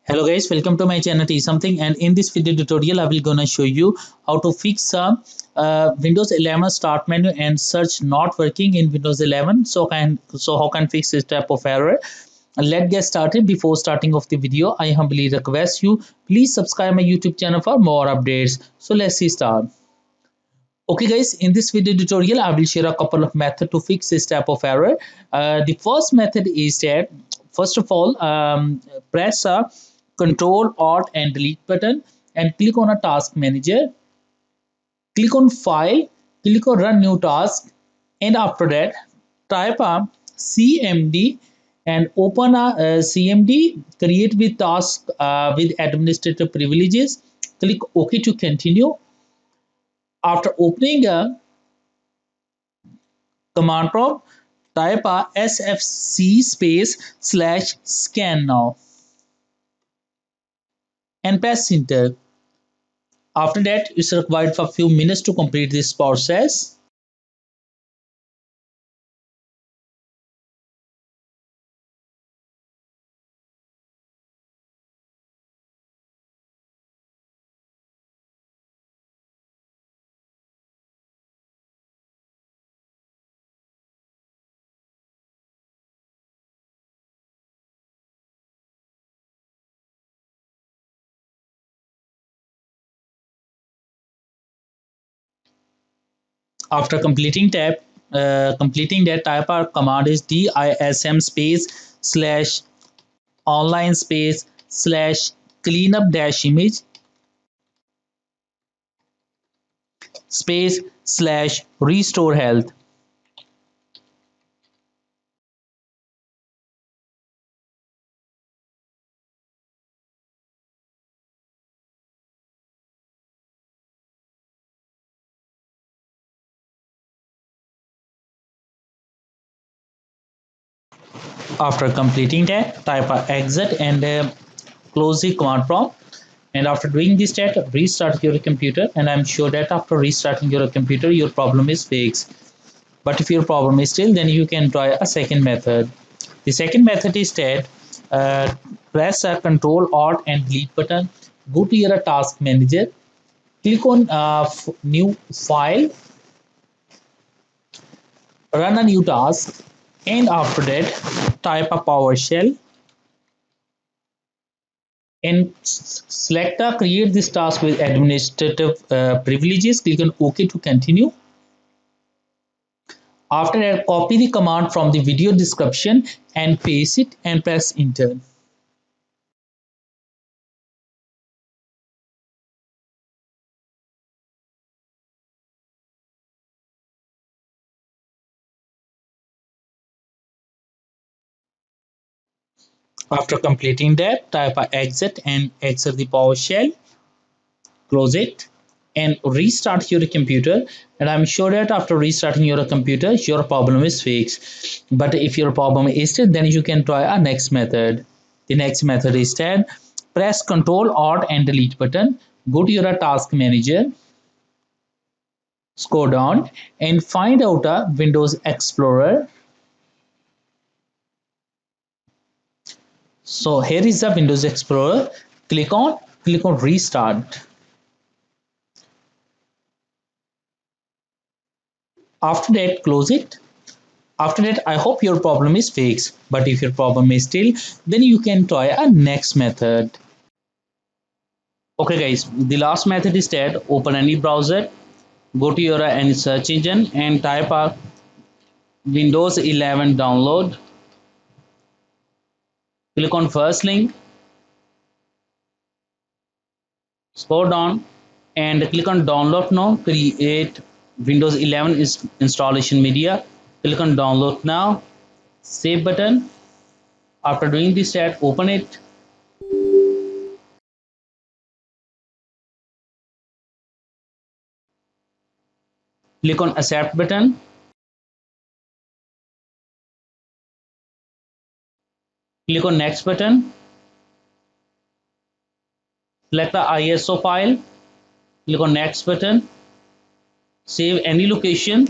Hello guys, welcome to my channel T something, and in this video tutorial I will gonna show you how to fix a Windows 11 start menu and search not working in Windows 11. So how can fix this type of error? Let's get started. Before starting of the video, I humbly request you please subscribe my YouTube channel for more updates. So let's see start. Okay guys, in this video tutorial I will share a couple of methods to fix this type of error. The first method is that first of all press a Control Alt and Delete button and click on a task manager, click on file, click on run new task, and after that type a cmd and open a cmd create with task with administrative privileges. Click OK to continue. After opening a command prompt, type a sfc space / scan now and press enter. After that, it's required for a few minutes to complete this process. After completing that, type our command is dism space / online space / cleanup dash image space / restore health. After completing that, type our exit and close the command prompt. And after doing this step, restart your computer, and I'm sure that after restarting your computer your problem is fixed. But if your problem is still, then you can try a second method. The second method is that press a Control Alt and Delete button, go to your task manager, click on new file, run a new task, and after that type a PowerShell and select a create this task with administrative privileges. Click on OK to continue. After that, copy the command from the video description and paste it and press enter. After completing that, type a exit and exit the PowerShell, close it, and restart your computer. And I'm sure that after restarting your computer, your problem is fixed. But if your problem is still, then you can try a next method. The next method is that press Control Alt and Delete button, go to your task manager, scroll down and find out a Windows Explorer. So here is the Windows Explorer. Click on restart. After that, close it. After that, I hope your problem is fixed. But if your problem is still, then you can try a next method. Okay guys, the last method is that open any browser, go to your any search engine and type a Windows 11 download. Click on first link, scroll down and click on download now. Create Windows 11 is installation media. Click on download now, save button. After doing this step, open it. Click on accept button. Click on next button. Select the ISO file. Click on next button. Save any location.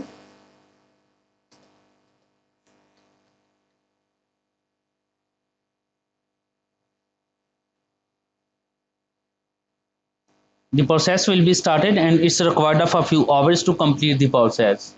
The process will be started and it's required of a few hours to complete the process.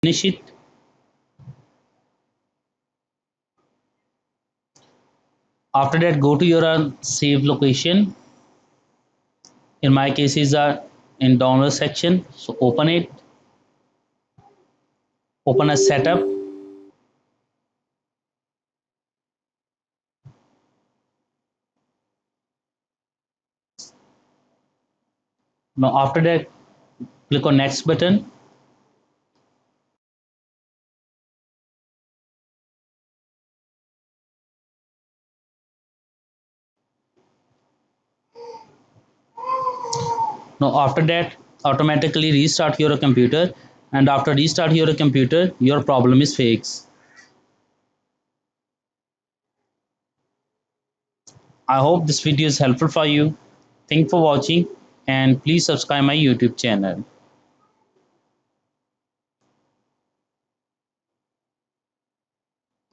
Finish it. After that, go to your save location. In my case, is in download section. So open it. Open a setup. Now after that, click on next button. Now after that, automatically restart your computer, and after restart your computer, your problem is fixed. I hope this video is helpful for you. Thanks for watching and please subscribe my YouTube channel.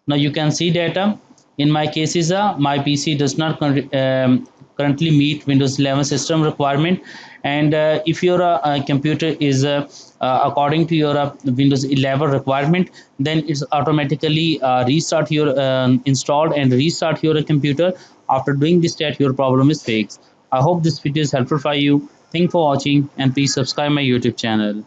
Now you can see data. In my cases, my PC does not currently meet Windows 11 system requirement. And if your computer is according to your Windows 11 requirement, then it's automatically restart your installed and restart your computer. After doing this step, your problem is fixed. I hope this video is helpful for you. Thanks for watching and please subscribe my YouTube channel.